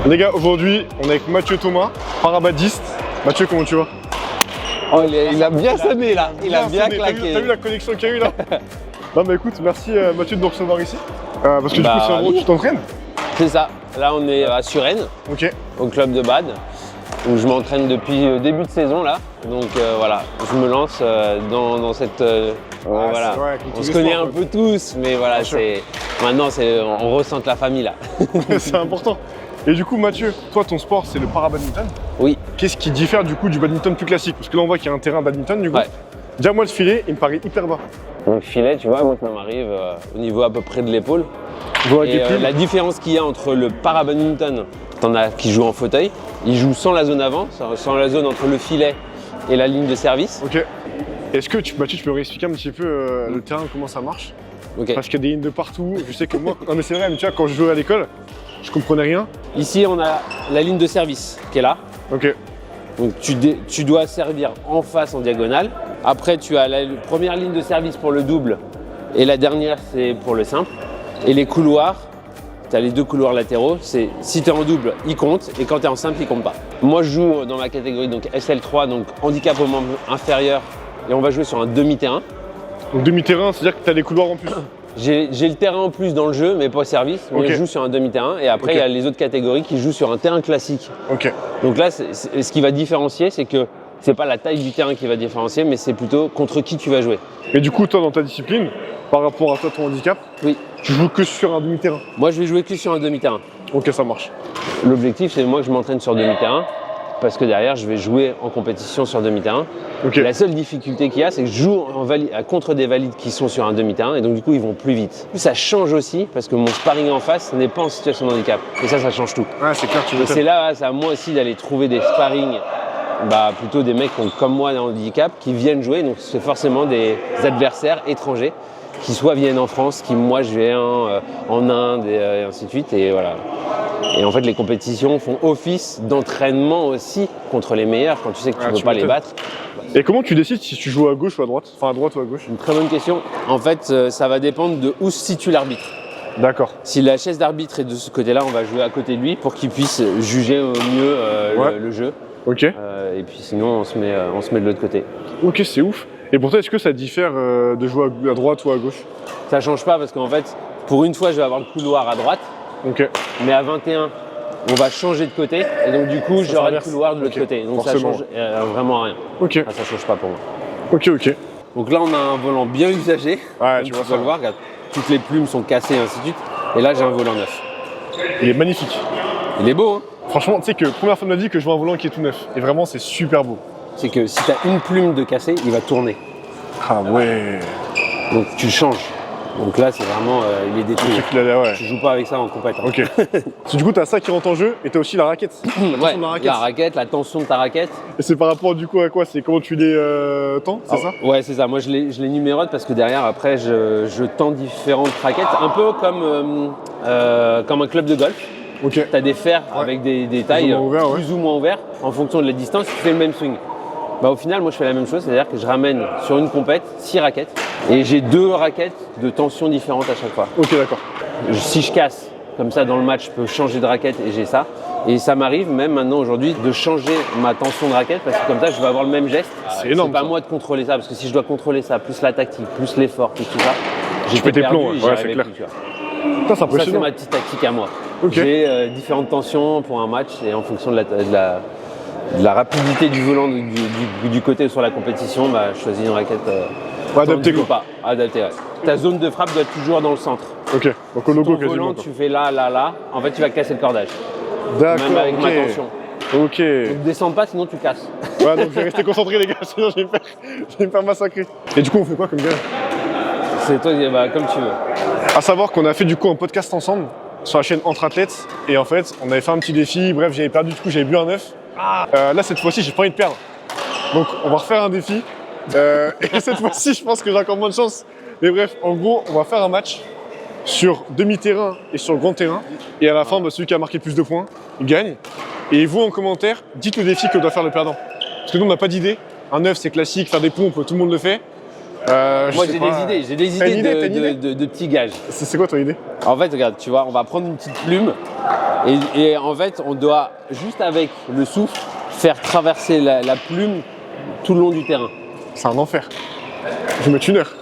Les gars, aujourd'hui, on est avec Mathieu Thomas, parabadiste. Mathieu, comment tu vas? Oh, il a bien sonné là, il a bien claqué. T'as vu la connexion qu'il y a eu là? Non mais écoute, merci Mathieu de nous recevoir ici. Parce que du coup, c'est en gros, tu t'entraînes? C'est ça, là on est à Suresnes, au club de Bade, où je m'entraîne depuis début de saison là. Donc voilà, je me lance dans cette... voilà. Vrai, on se connaît un peu tous, mais voilà, maintenant on ressent la famille là. C'est important. Et du coup, Mathieu, toi, ton sport, c'est le parabadminton. Oui. Qu'est-ce qui diffère du coup du badminton plus classique? Parce que là, on voit qu'il y a un terrain badminton du coup. Ouais. Déjà, moi, le filet, il me paraît hyper bas. Donc filet, tu vois, moi ça m'arrive au niveau à peu près de l'épaule. La différence qu'il y a entre le parabadminton, t'en as qui jouent en fauteuil, ils jouent sans la zone avant, sans la zone entre le filet et la ligne de service. Ok. Est-ce que Mathieu, tu peux réexpliquer un petit peu le terrain, comment ça marche? Okay. Parce qu'il y a des lignes de partout. Je sais que moi, non mais c'est vrai, mais tu vois, quand je jouais à l'école, je comprenais rien. Ici, on a la ligne de service qui est là. Ok. Donc tu dois servir en face en diagonale. Après, tu as la première ligne de service pour le double et la dernière, c'est pour le simple. Et les couloirs, tu as les deux couloirs latéraux. C'est si tu es en double, ils comptent, et quand tu es en simple, ils comptent pas. Moi, je joue dans ma catégorie donc SL3, donc handicap au membre inférieur, et on va jouer sur un demi-terrain. Donc demi-terrain, c'est-à-dire que tu as des couloirs en plus? J'ai le terrain en plus dans le jeu, mais pas au service. Mais je joue sur un demi-terrain. Et après, il y a les autres catégories qui jouent sur un terrain classique. Donc là, ce qui va différencier, c'est que c'est pas la taille du terrain qui va différencier, mais c'est plutôt contre qui tu vas jouer. Et du coup, toi, dans ta discipline, par rapport à toi, ton handicap, oui, tu joues que sur un demi-terrain? Moi, je vais jouer que sur un demi-terrain. Ok, ça marche. L'objectif, c'est moi que je m'entraîne sur demi-terrain, parce que derrière, je vais jouer en compétition sur demi-terrain. La seule difficulté qu'il y a, c'est que je joue contre des valides qui sont sur un demi-terrain, et donc du coup, ils vont plus vite. Ça change aussi, parce que mon sparring en face n'est pas en situation de handicap. Et ça change tout. Ouais, c'est clair, tu veux. Et c'est là, c'est à moi aussi d'aller trouver des sparring, plutôt des mecs comme moi un handicap, qui viennent jouer. Donc c'est forcément des adversaires étrangers, qui soit viennent en France, qui moi je viens en Inde, et ainsi de suite. Et voilà. Et en fait, les compétitions font office d'entraînement aussi contre les meilleurs quand tu sais que tu ne peux pas les battre. Et comment tu décides si tu joues à gauche ou à droite? Enfin, à droite ou à gauche? Une très bonne question. En fait, ça va dépendre de où se situe l'arbitre. D'accord. Si la chaise d'arbitre est de ce côté-là, on va jouer à côté de lui pour qu'il puisse juger au mieux le jeu. Ok. Et puis sinon, on se met de l'autre côté. Ok, c'est ouf. Et pour toi, est-ce que ça diffère de jouer à droite ou à gauche? Ça change pas parce qu'en fait, pour une fois, je vais avoir le couloir à droite. Ok. Mais à 21, on va changer de côté. Et donc du coup, j'aurai le couloir de l'autre côté. Donc ça change vraiment rien. Ok. Ça change pas pour moi. Ok, ok. Donc là, on a un volant bien usagé. Ouais, tu vois le voir, regarde, toutes les plumes sont cassées et ainsi de suite. Et là, j'ai un volant neuf. Il est magnifique. Il est beau, hein? Franchement, tu sais que première fois de ma vie que je vois un volant qui est tout neuf. Et vraiment, c'est super beau. C'est que si tu as une plume de cassée, il va tourner. Ah ouais. Donc tu le changes. Donc là, c'est vraiment, il est détruit. Tu joues pas avec ça en compétition. Ok. Du coup, tu as ça qui rentre en jeu et tu as aussi la raquette. La raquette, la tension de ta raquette. Et c'est par rapport du coup à quoi? C'est comment tu les tends, c'est ça? Ouais, c'est ça. Moi, je les numérote parce que derrière, après, je tends différentes raquettes. Un peu comme un club de golf. Tu as des fers avec des tailles plus ou moins ouverts en fonction de la distance. Tu fais le même swing. Au final, moi, je fais la même chose. C'est-à-dire que je ramène sur une compète 6 raquettes. Et j'ai 2 raquettes de tension différentes à chaque fois. Ok, d'accord. Si je casse, comme ça dans le match, je peux changer de raquette et j'ai ça. Et ça m'arrive même maintenant aujourd'hui de changer ma tension de raquette parce que comme ça je vais avoir le même geste. C'est énorme. C'est pas à moi de contrôler ça parce que si je dois contrôler ça, plus la tactique, plus l'effort, plus tout ça, je pète tes plombs, ouais, c'est clair. Ça c'est ma petite tactique à moi. J'ai différentes tensions pour un match et en fonction de la rapidité du volant du côté sur la compétition, je choisis une raquette. Adapté ou pas. Adapté, ouais. Ta zone de frappe doit être toujours dans le centre. Ok, donc au logo quasiment. Volant, tu fais là, en fait tu vas casser le cordage. D'accord. Même avec ma tension. Ok. Ne descends pas sinon tu casses. Ouais, donc je vais rester concentré les gars, sinon je vais me faire massacrer. Et du coup on fait quoi comme gars? C'est toi, comme tu veux. À savoir qu'on a fait du coup un podcast ensemble sur la chaîne Entre Athlètes. Et en fait on avait fait un petit défi, bref j'avais perdu, du coup j'avais bu un œuf. Là cette fois-ci j'ai pas envie de perdre. Donc on va refaire un défi. Et cette fois-ci, je pense que j'ai encore moins de chance. Mais bref, en gros, on va faire un match sur demi-terrain et sur grand terrain. Et à la fin, celui qui a marqué plus de points, il gagne. Et vous, en commentaire, dites le défi que doit faire le perdant. Parce que nous, on n'a pas d'idée. Un œuf, c'est classique, faire des pompes, tout le monde le fait. Moi, j'ai des idées de petits gages. C'est quoi ton idée? En fait, regarde, tu vois, on va prendre une petite plume Et en fait, on doit, juste avec le souffle, faire traverser la plume tout le long du terrain. C'est un enfer. Je vais mettre 1 heure.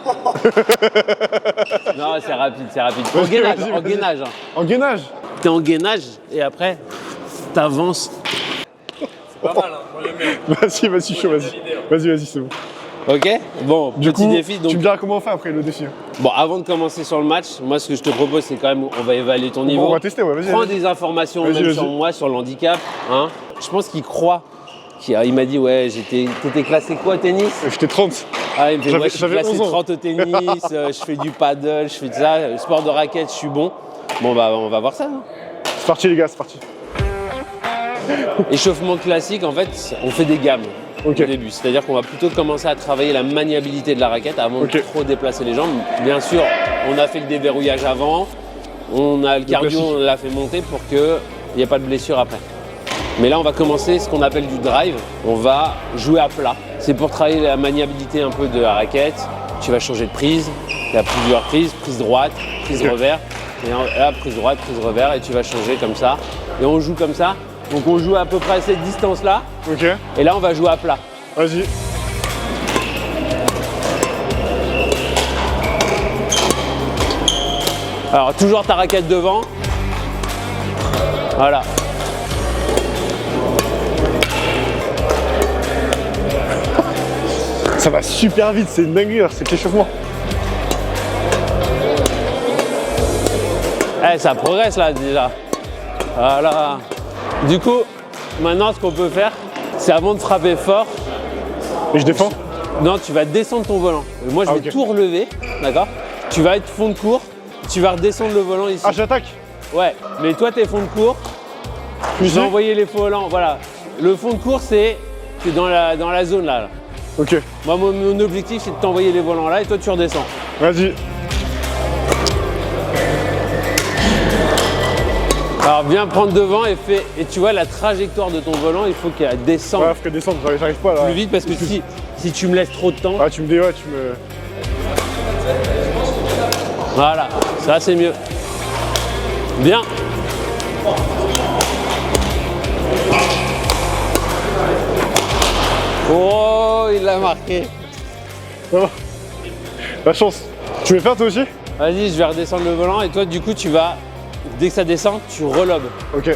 Non, c'est rapide, c'est rapide. En Vas-y, gainage, vas-y, en vas-y. gainage. Hein. En gainage. T'es en gainage et après, t'avances. Pas mal, hein. Moi j'aime bien. Vas-y, je suis chaud, vas-y. Vas-y, c'est bon. Ok. Bon, Du petit coup, défi. Donc, tu me diras comment on fait après le défi. bon, avant de commencer sur le match, moi ce que je te propose, c'est quand même, on va évaluer ton niveau. On va tester, ouais, vas-y. Prends vas-y. des informations Vas-y, même vas-y. sur moi, sur le handicap. Hein. Je pense qu'il croit. Il m'a dit, ouais, t'étais classé quoi, tennis? J'étais 30. Ah, il me fait, ouais, je suis J'avais classé 11 ans. 30 au tennis, je fais du paddle, je fais de ça, sport de raquette, je suis bon. Bon, bah, on va voir ça. Hein. C'est parti, les gars, c'est parti. Échauffement classique, en fait, on fait des gammes Ok. au début. C'est-à-dire qu'on va plutôt commencer à travailler la maniabilité de la raquette avant Ok. de trop déplacer les jambes. Bien sûr, on a fait le déverrouillage avant, on a le cardio, classique. on l'a fait monter pour qu'il n'y ait pas de blessure après. Mais là, on va commencer ce qu'on appelle du drive. On va jouer à plat. C'est pour travailler la maniabilité un peu de la raquette. Tu vas changer de prise. Il y a plusieurs prises. Prise droite, prise Ok. revers. Et là, prise droite, prise revers. Et tu vas changer comme ça. Et on joue comme ça. Donc on joue à peu près à cette distance-là. Ok. Et là, on va jouer à plat. Vas-y. Alors, toujours ta raquette devant. Voilà. Ça va super vite, c'est une dinguerie, c'est que l'échauffement. Eh, ça progresse là déjà. Voilà. Du coup, maintenant, ce qu'on peut faire, c'est avant de frapper fort, Et je défends. non, tu vas descendre ton volant. Moi, je vais ok. tout relever, d'accord? Tu vas être fond de cours, tu vas redescendre le volant ici. Ah, j'attaque. Ouais, mais toi, t'es fond de cours. Je Ici. vais envoyer les volants, voilà. Le fond de cours, c'est dans la zone là. Ok. Moi, mon objectif, c'est de t'envoyer les volants là et toi, tu redescends. Vas-y. Alors, viens prendre devant et tu vois la trajectoire de ton volant, il faut qu'elle descende Ouais, faut que descendre, j'arrive pas là. plus vite parce que si tu me laisses trop de temps, Ah, tu me dis, ouais, tu me. voilà, ça c'est mieux. Bien. Oh, il l'a marqué. Oh. La chance. Tu veux faire toi aussi? Vas-y, je vais redescendre le volant et toi, du coup, tu vas, dès que ça descend, tu relobes. Ok.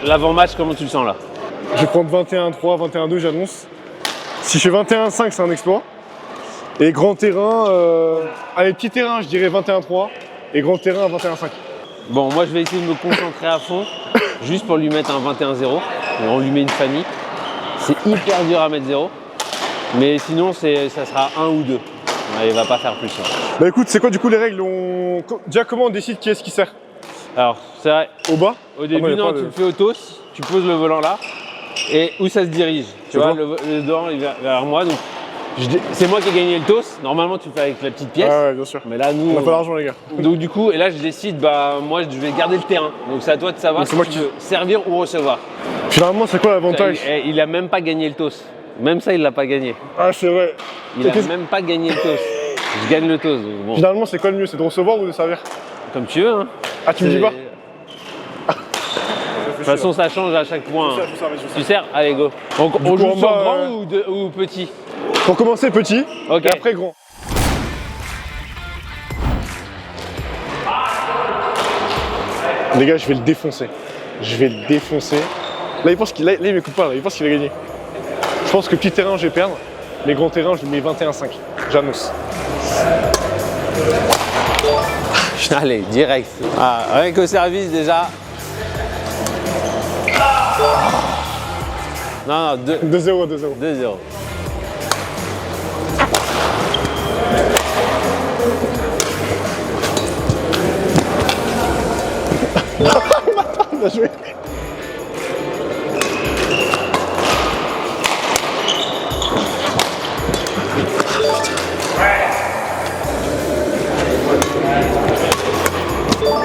L'avant-match, comment tu le sens là? Je vais prendre 21-3, 21-2, j'annonce. Si je fais 21-5, c'est un exploit. Et grand terrain, allez, petit terrain, je dirais 21-3. Et grand terrain, 21-5. Bon, moi, je vais essayer de me concentrer à fond, juste pour lui mettre un 21-0. Et on lui met une famille. C'est hyper dur à mettre 0. Mais sinon, ça sera 1 ou 2. Ouais, il va pas faire plus. Hein. Bah écoute, c'est quoi du coup les règles? Déjà, comment on décide qui est-ce qui sert? Alors, c'est vrai, Au bas? au début, y a non, pas tu de- le fais au toss, tu poses le volant là, et où ça se dirige. Tu vois, le dent il va vers moi, donc c'est moi qui ai gagné le toss. Normalement, tu le fais avec la petite pièce. Ouais, bien sûr. Mais là, nous, On n'a pas d'argent, les gars. donc du coup, et là, je décide, bah, moi, je vais garder le terrain. Donc c'est à toi de savoir Donc, c'est si moi tu qui- veux servir ou recevoir. Finalement, c'est quoi l'avantage? Il a même pas gagné le toss. Même ça, il l'a pas gagné. Ah, c'est vrai. Il Et a qu'est-ce- même pas gagné le toss. Je gagne le toss. Bon, Finalement, c'est quoi le mieux? C'est de recevoir ou de servir? comme tu veux. Hein. Ah, tu me dis pas? De toute façon, ça change à chaque point. hein. Je Tu sers? Allez, go. On coup, joue en sur bas, grand ou petit? Pour commencer petit, Ok. et après grand. Les gars, je vais le défoncer. Je vais le défoncer. Là, il pense qu'il il m'écoute pas, là. Il pense qu'il a gagné. Je pense que petit terrain, je vais perdre. Mais grand terrain, je lui mets 21-5. J'annonce. Allez, direct. Ah, rien qu'au service déjà. Non, non, 2-0, 2-0. 2-0. Bien joué.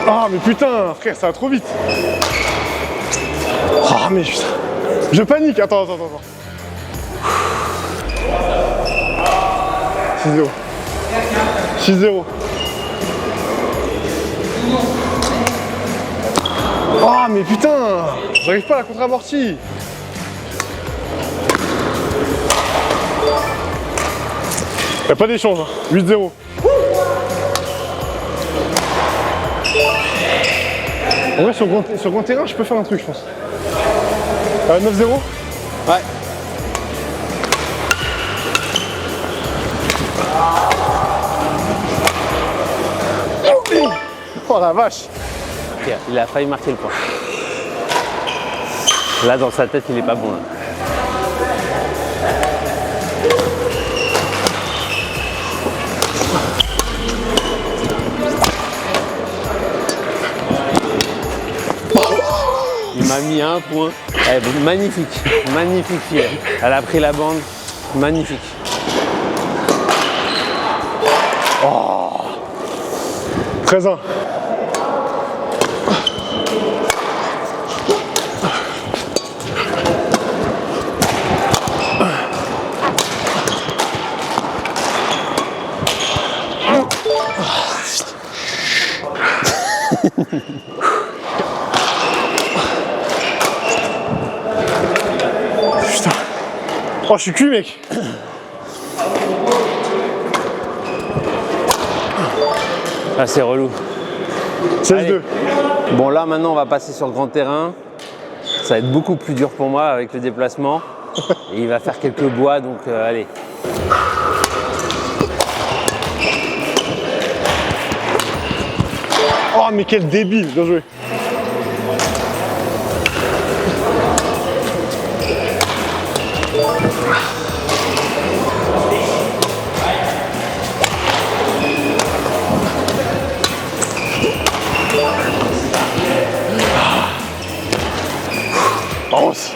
Ah Ah, mais putain, frère, ça va trop vite. Ah, mais putain. Je panique. Attends. 6-0. 6-0. Ah, mais putain, j'arrive pas à la contre-amortie. Y'a pas d'échange, hein. 8-0. En vrai, sur grand terrain, je peux faire un truc, je pense. 9-0. Ouais. Oh la vache. Ok, il a failli marquer le point. Là, dans sa tête, il est pas bon. Là. Il m'a mis un point. Magnifique, magnifique filet. Elle a pris la bande, magnifique. Oh. 13-1. Putain. Oh, je suis cuit, mec. Ah, c'est relou. 16-2. Bon, là, maintenant, on va passer sur le grand terrain. Ça va être beaucoup plus dur pour moi avec le déplacement. Et il va faire quelques bois, donc allez. Oh, mais quel débile. Bien joué. Vamos.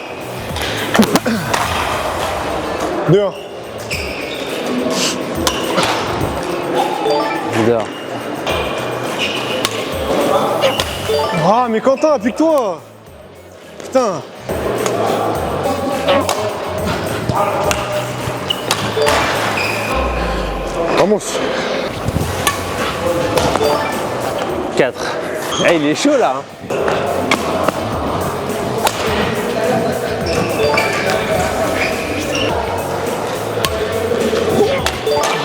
2-1. Dehors. Ah, mais Quentin, applique-toi. Putain. Vamos. 4. Eh, il est chaud là. Hein.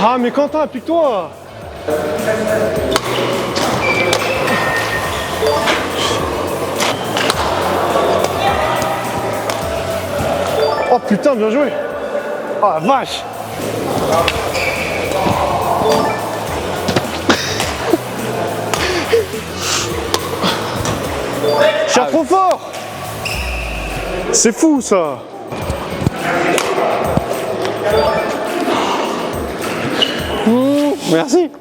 Ah, mais Quentin, applique-toi. Oh putain, bien joué. Oh la vache. Je suis trop fort. C'est fou ça. Merci.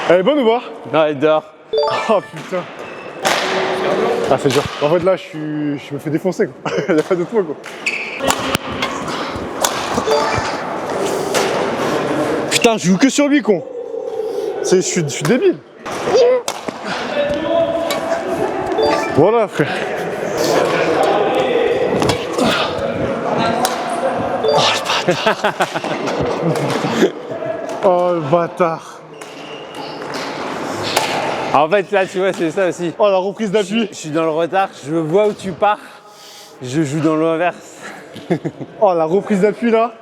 Elle est bonne ou pas? Non, elle dort. Oh putain. Ah, c'est dur. En fait là, je me fais défoncer quoi. Il n'y a pas d'autre mot quoi. Putain, je joue que sur lui con. Je suis débile. Voilà frère. Oh le bâtard. En fait, là, tu vois, c'est ça aussi. Oh la reprise d'appui. Je suis dans le retard, je vois où tu pars, je joue dans l'inverse. Oh la reprise d'appui là.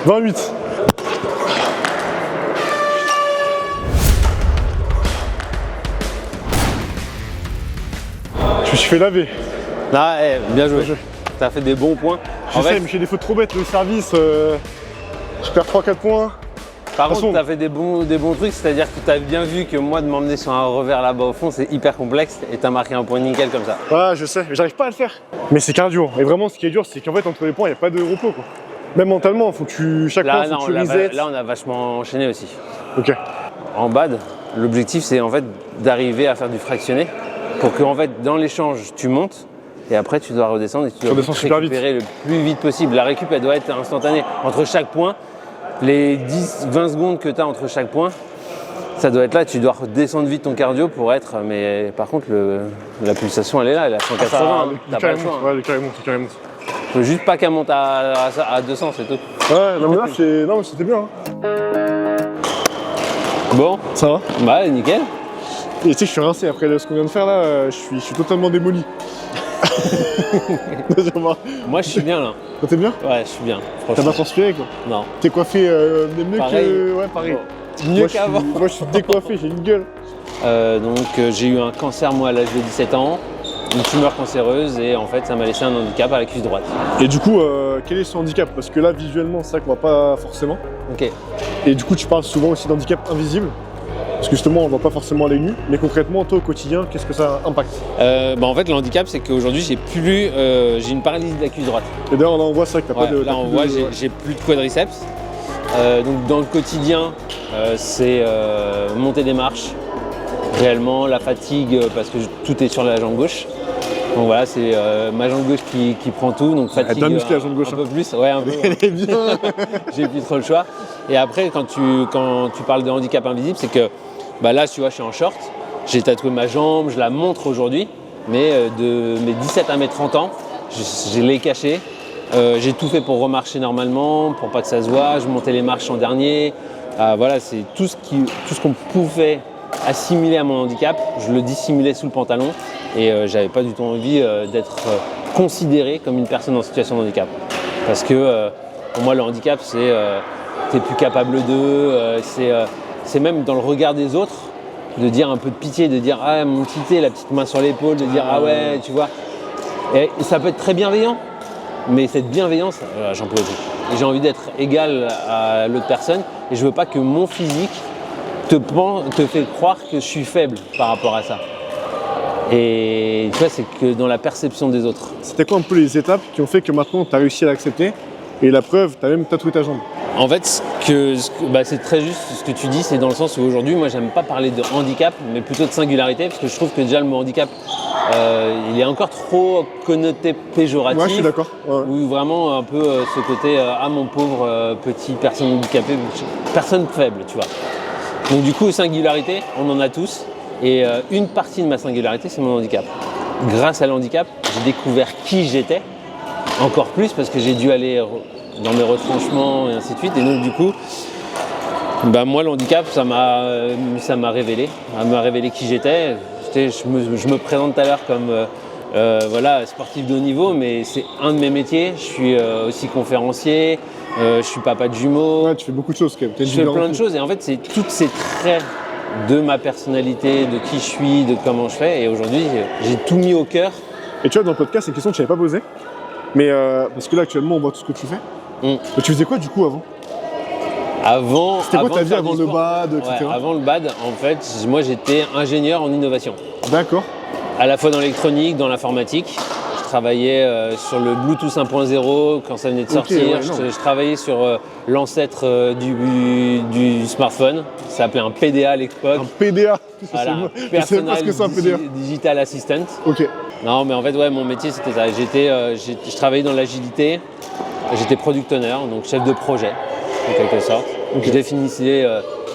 « 28. » Je me suis fait laver. Là, bien joué. T'as fait des bons points. Je sais, mais j'ai des fautes trop bêtes. Le service, je perds 3-4 points. Par contre, t'as fait des bons trucs, c'est-à-dire que t'as bien vu que moi, de m'emmener sur un revers là-bas au fond, c'est hyper complexe et t'as marqué un point nickel comme ça. Ouais, je sais, mais j'arrive pas à le faire. Mais c'est cardio. Et vraiment, ce qui est dur, c'est qu'en fait, entre les points, il n'y a pas de repos quoi. Même mentalement, faut que chaque fois, faut que tu reset. Là, on a vachement enchaîné aussi. Ok. En bad, l'objectif, c'est en fait d'arriver à faire du fractionné. pour que en fait, dans l'échange, tu montes et après tu dois redescendre et tu dois récupérer le plus vite possible. La récup, elle doit être instantanée. Entre chaque point, les 10-20 secondes que tu as entre chaque point, ça doit être là. Tu dois redescendre vite ton cardio pour être. Mais par contre, la pulsation, elle est là, elle est à 180. T'as pas le choix. Ouais, le carré monte. Faut juste pas qu'elle monte à 200, c'est tout. Ouais, non mais là, c'était bien. Hein. Bon, Ça va? bah nickel. Et tu sais, je suis rincé après ce qu'on vient de faire là, je suis totalement démoli. Moi, je suis bien là. T'es bien? Ouais, je suis bien. T'as pas transpiré quoi? Non. T'es coiffé mieux Pareil. que. Ouais, pareil. Mieux qu'avant. Moi, je suis décoiffé, j'ai une gueule. J'ai eu un cancer moi à l'âge de 17 ans, une tumeur cancéreuse et en fait ça m'a laissé un handicap à la cuisse droite. Et du coup, quel est ce handicap? Parce que là, visuellement, c'est ça qu'on voit pas forcément. Ok. Et du coup, tu parles souvent aussi d'handicap invisible. Parce que justement, on ne voit pas forcément à l'œil nu. Mais concrètement, toi, au quotidien, qu'est-ce que ça impacte? En fait, le handicap, c'est qu'aujourd'hui, j'ai une paralysie de la cuisse droite. Et d'ailleurs, là, on voit ça, que t'as pas de. Là, on voit, j'ai plus de quadriceps. Donc, dans le quotidien, c'est monter des marches, réellement, la fatigue, parce que tout est sur la jambe gauche. Donc voilà, c'est ma jambe gauche qui prend tout, donc fatigue bien musclée, la jambe gauche, un peu plus. Ouais, un peu. Elle est bien. J'ai plus trop le choix. Et après, quand tu parles de handicap invisible, c'est que là, tu vois, je suis en short, j'ai tatoué ma jambe, je la montre aujourd'hui, mais de mes 17 à mes 30 ans, je l'ai caché. J'ai tout fait pour remarcher normalement, pour pas que ça se voit. Je montais les marches en dernier. Voilà, c'est tout ce qu'on pouvait assimiler à mon handicap, je le dissimulais sous le pantalon et j'avais pas du tout envie d'être considéré comme une personne en situation de handicap. Parce que pour moi, le handicap, c'est t'es plus capable d'eux, c'est même dans le regard des autres, de dire un peu de pitié, de dire ah mon petit, la petite main sur l'épaule, de dire ah ouais, tu vois. Et ça peut être très bienveillant, mais cette bienveillance, j'en peux plus. Et j'ai envie d'être égal à l'autre personne et je veux pas que mon physique te fait croire que je suis faible par rapport à ça. Et tu vois, c'est que dans la perception des autres. C'était quoi un peu les étapes qui ont fait que maintenant tu as réussi à l'accepter? Et la preuve, tu as même tatoué ta jambe. En fait, c'est très juste ce que tu dis, c'est dans le sens où aujourd'hui, moi, j'aime pas parler de handicap, mais plutôt de singularité, parce que je trouve que déjà le mot handicap, il est encore trop connoté péjoratif. Ouais, je suis d'accord. Ouais. Ou vraiment un peu ce côté ah mon pauvre petit personne handicapée, personne faible, tu vois. Donc du coup, singularité, on en a tous. Et une partie de ma singularité, c'est mon handicap. Grâce à l'handicap, j'ai découvert qui j'étais, encore plus parce que j'ai dû aller dans mes retranchements et ainsi de suite. Et donc du coup, moi le handicap, ça m'a révélé qui j'étais. Je me présente tout à l'heure comme sportif de haut niveau, mais c'est un de mes métiers. Je suis aussi conférencier, je suis papa de jumeaux. Ouais, tu fais beaucoup de choses quand même. Je fais plein de choses et en fait, c'est tous ces traits de ma personnalité, de qui je suis, de comment je fais. Et aujourd'hui, j'ai tout mis au cœur. Et tu vois, dans le podcast, c'est une question que je n'avais pas posée. Mais parce que là, actuellement, on voit tout ce que tu fais. Mais tu faisais quoi du coup avant? C'était quoi ta vie avant le BAD, etc. Ouais, avant le BAD, en fait, moi j'étais ingénieur en innovation. D'accord. À la fois dans l'électronique, dans l'informatique. Je travaillais sur le Bluetooth 1.0 quand ça venait de sortir. Ouais, je travaillais sur l'ancêtre du smartphone. Ça s'appelait un PDA à l'époque. Un PDA. Voilà, je sais pas ce que c'est un PDA. Digital Assistant. Ok. Non, mais en fait, ouais, mon métier c'était ça. Je travaillais dans l'agilité. J'étais product owner, donc chef de projet en quelque sorte. Okay. Je définissais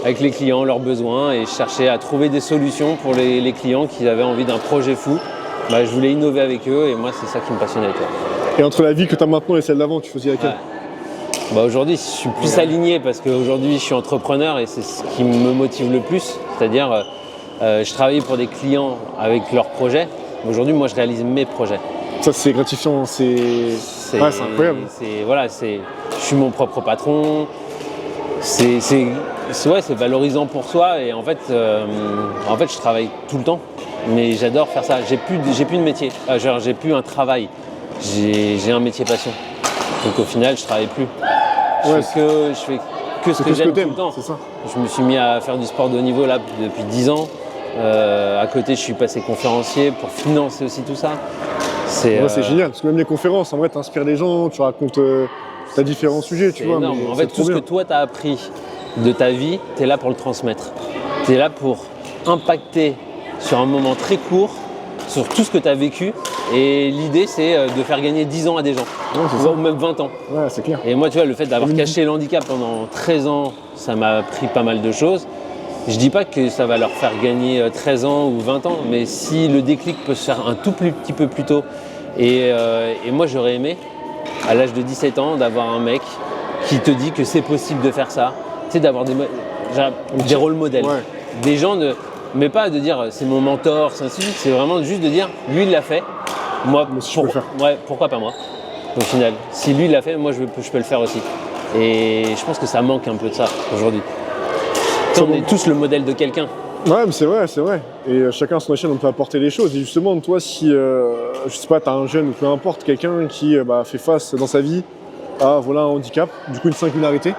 avec les clients leurs besoins et je cherchais à trouver des solutions pour les clients qui avaient envie d'un projet fou. Je voulais innover avec eux et moi c'est ça qui me passionnait. Et entre la vie que tu as maintenant et celle d'avant, tu faisais laquelle? Aujourd'hui, je suis plus aligné parce qu'aujourd'hui je suis entrepreneur et c'est ce qui me motive le plus. C'est-à-dire, je travaillais pour des clients avec leurs projets. Aujourd'hui, moi je réalise mes projets. Ça c'est gratifiant, c'est incroyable. Je suis mon propre patron. C'est valorisant pour soi et en fait, je travaille tout le temps. Mais j'adore faire ça. J'ai plus de métier. J'ai plus un travail. J'ai un métier passion. Donc au final, je travaille plus. Je fais que ce que j'aime tout le temps. C'est ça. Je me suis mis à faire du sport de haut niveau là depuis 10 ans. À côté, je suis passé conférencier pour financer aussi tout ça. C'est génial, parce que même les conférences, en vrai, tu inspires les gens, tu racontes t'as différents sujets, tu vois. Énorme. En fait, tout ce que toi, tu as appris de ta vie, tu es là pour le transmettre. Tu es là pour impacter sur un moment très court sur tout ce que tu as vécu. Et l'idée, c'est de faire gagner 10 ans à des gens, ou même 20 ans. Ouais, c'est clair. Et moi, tu vois, le fait d'avoir caché le handicap pendant 13 ans, ça m'a appris pas mal de choses. Je dis pas que ça va leur faire gagner 13 ans ou 20 ans, mais si le déclic peut se faire un tout petit peu plus tôt. Et moi, j'aurais aimé, à l'âge de 17 ans, d'avoir un mec qui te dit que c'est possible de faire ça. Tu sais, d'avoir des rôles modèles. Ouais. Des gens, mais pas de dire c'est mon mentor, c'est ainsi de suite. C'est vraiment juste de dire, lui, il l'a fait. Moi, si je peux le faire. Ouais, pourquoi pas moi, au final. Si lui, il l'a fait, moi, je peux le faire aussi. Et je pense que ça manque un peu de ça aujourd'hui. On est tous le modèle de quelqu'un. Ouais, mais c'est vrai, c'est vrai. Et chacun à son échelle, on peut apporter les choses. Et justement, toi, si, je sais pas, tu as un jeune ou peu importe, quelqu'un qui fait face dans sa vie à un handicap, du coup une singularité,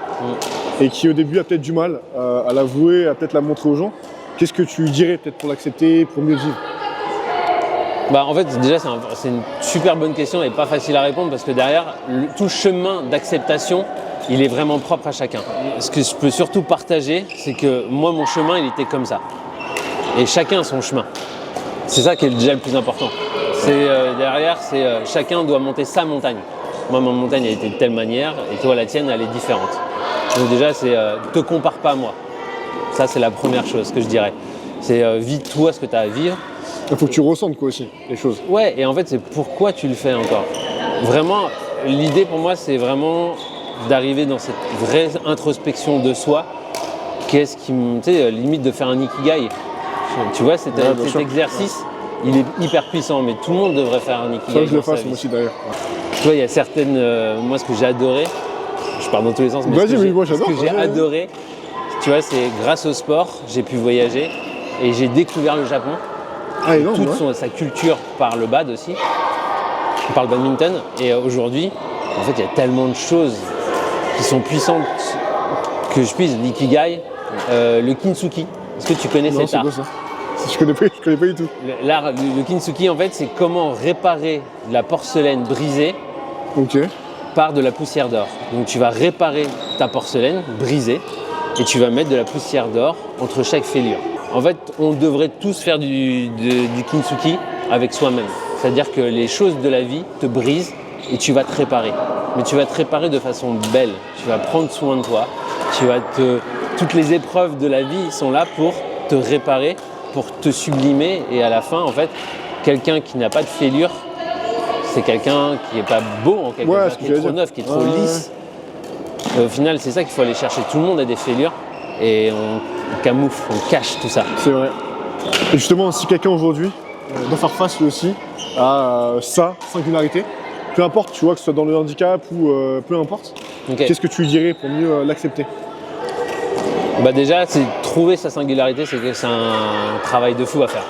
et qui au début a peut-être du mal à l'avouer, à peut-être la montrer aux gens, qu'est-ce que tu lui dirais peut-être pour l'accepter, pour mieux vivre? En fait, déjà, c'est une super bonne question et pas facile à répondre parce que derrière, tout le chemin d'acceptation, il est vraiment propre à chacun. Ce que je peux surtout partager, c'est que moi, mon chemin, il était comme ça. Et chacun a son chemin. C'est ça qui est déjà le plus important. Derrière, chacun doit monter sa montagne. Moi, ma montagne, elle était de telle manière et toi, la tienne, elle est différente. Donc déjà, te compare pas à moi. Ça, c'est la première chose que je dirais. C'est vis-toi ce que tu as à vivre. Il faut que tu ressentes quoi aussi, les choses. Ouais, et en fait, c'est pourquoi tu le fais encore. Vraiment, l'idée pour moi, c'est vraiment d'arriver dans cette vraie introspection de soi. Qu'est-ce qui me... Tu sais, limite de faire un ikigai. Tu vois, cet exercice, il est hyper puissant, mais tout le monde devrait faire un ikigai. Ça, je le fasse moi aussi d'ailleurs. Tu vois, il y a certaines... moi, ce que j'ai adoré, je pars dans tous les sens, mais ce que j'ai adoré, tu vois, c'est grâce au sport, j'ai pu voyager et j'ai découvert le Japon. Ah, énorme, toute sa culture par le bad aussi, par le badminton. Et aujourd'hui, en fait, il y a tellement de choses qui sont puissantes que je puisse. L'ikigai, le kintsugi. Est-ce que tu connais cet art? Non, c'est quoi ça? Je connais pas du tout. L'art, le kintsugi, en fait, c'est comment réparer de la porcelaine brisée par de la poussière d'or. Donc, tu vas réparer ta porcelaine brisée et tu vas mettre de la poussière d'or entre chaque fêlure. En fait, on devrait tous faire du kintsugi avec soi-même. C'est-à-dire que les choses de la vie te brisent et tu vas te réparer. Mais tu vas te réparer de façon belle. Tu vas prendre soin de toi. Toutes les épreuves de la vie sont là pour te réparer, pour te sublimer. Et à la fin, en fait, quelqu'un qui n'a pas de fêlure, c'est quelqu'un qui n'est pas beau en quelque sorte, qui est trop neuf, qui est trop lisse. Au final, c'est ça qu'il faut aller chercher. Tout le monde a des fêlures. Et on camoufle, on cache tout ça. C'est vrai. Et justement, si quelqu'un aujourd'hui doit faire face lui aussi à sa singularité, peu importe, tu vois, que ce soit dans le handicap ou peu importe, qu'est-ce que tu lui dirais pour mieux l'accepter? Déjà, c'est trouver sa singularité, c'est un travail de fou à faire.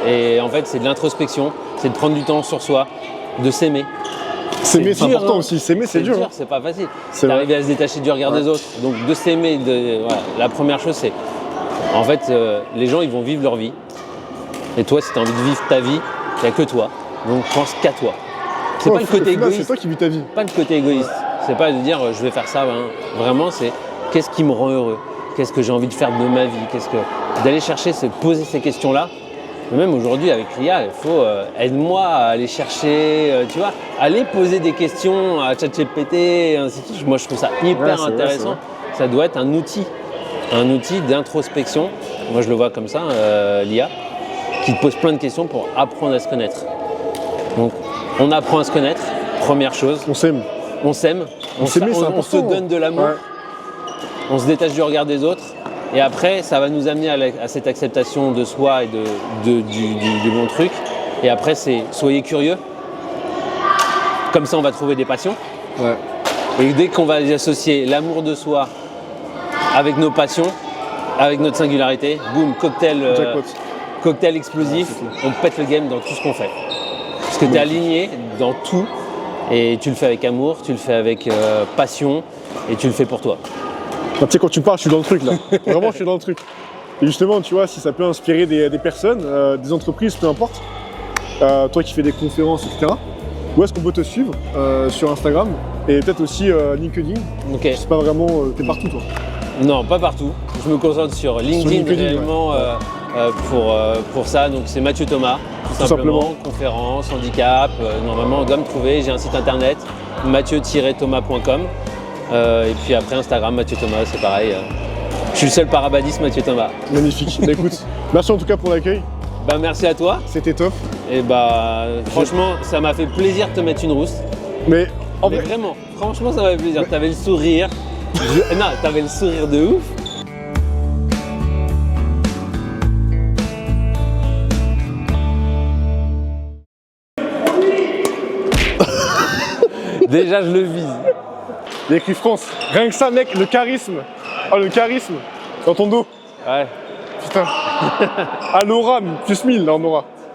Et en fait, c'est de l'introspection, c'est de prendre du temps sur soi, de s'aimer. S'aimer, c'est important aussi. S'aimer, c'est dur. C'est pas facile. D'arriver à se détacher du regard des autres. Donc de s'aimer, la première chose, c'est... En fait, les gens, ils vont vivre leur vie. Et toi, si tu as envie de vivre ta vie, il n'y a que toi. Donc pense qu'à toi. C'est pas le côté égoïste. C'est toi qui vis ta vie. Pas le côté égoïste. C'est pas de dire je vais faire ça. Vraiment, c'est qu'est-ce qui me rend heureux? Qu'est-ce que j'ai envie de faire de ma vie? D'aller chercher, c'est poser ces questions-là. Mais même aujourd'hui, avec l'IA, il faut aide-moi à aller chercher, tu vois, aller poser des questions à ChatGPT et ainsi de suite. Moi, je trouve ça hyper intéressant. Vrai. Ça doit être un outil d'introspection. Moi, je le vois comme ça, l'IA, qui te pose plein de questions pour apprendre à se connaître. Donc, on apprend à se connaître, première chose. On s'aime. On s'aime. On se donne de l'amour. Ouais. On se détache du regard des autres. Et après, ça va nous amener à cette acceptation de soi et du bon truc. Et après, c'est soyez curieux. Comme ça, on va trouver des passions. Ouais. Et dès qu'on va associer l'amour de soi avec nos passions, avec notre singularité, boum, cocktail explosif, on pète le game dans tout ce qu'on fait. Parce que tu es aligné dans tout. Et tu le fais avec amour, tu le fais avec passion et tu le fais pour toi. Tu sais, quand tu parles, je suis dans le truc là. Vraiment, je suis dans le truc. Et justement, tu vois, si ça peut inspirer des personnes, des entreprises, peu importe, toi qui fais des conférences, etc., où est-ce qu'on peut te suivre sur Instagram et peut-être aussi LinkedIn? C'est pas vraiment. T'es partout, toi? Non, pas partout. Je me concentre sur LinkedIn réellement. pour ça. Donc c'est Mathieu Thomas, tout simplement. Conférence, handicap. Normalement, on doit me trouver. J'ai un site internet, mathieu-thomas.com. Et puis après, Instagram, Mathieu Thomas, c'est pareil. Je suis le seul parabadiste, Mathieu Thomas. Magnifique. Bah, écoute, merci en tout cas pour l'accueil. Bah, merci à toi. C'était top. Et bah, franchement, ça m'a fait plaisir de te mettre une rousse. Mais en Mais vrai, vraiment, franchement, ça m'a fait plaisir. T'avais le sourire. Non, t'avais le sourire de ouf. Déjà, je le vise. il y a écrit France. Rien que ça, mec, le charisme. Oh, le charisme dans ton dos. Ouais. Putain. Ah, l'aura, plus 1000 là, en aura.